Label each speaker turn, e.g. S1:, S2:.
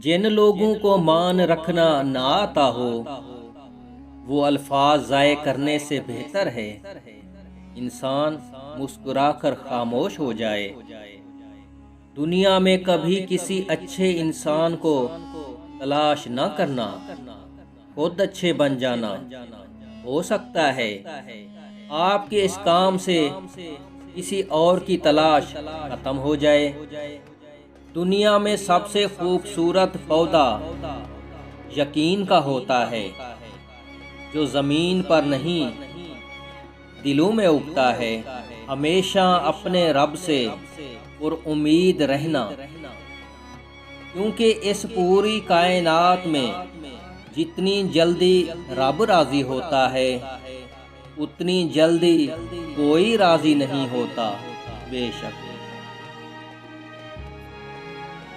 S1: जिन लोगों को मान रखना ना आता हो वो अल्फाज ज़ाय करने से बेहतर है इंसान मुस्कुराकर खामोश हो जाए। दुनिया में कभी किसी अच्छे इंसान को तलाश न करना, खुद अच्छे बन जाना। हो सकता है आपके इस काम से किसी और की तलाश खत्म हो जाए। दुनिया में सबसे खूबसूरत पौधा यकीन का होता है, जो ज़मीन पर नहीं दिलों में उगता है। हमेशा अपने रब से पुरउम्मीद रहना, क्योंकि इस पूरी कायनात में जितनी जल्दी रब राज़ी होता है उतनी जल्दी कोई राज़ी नहीं होता। बेशक।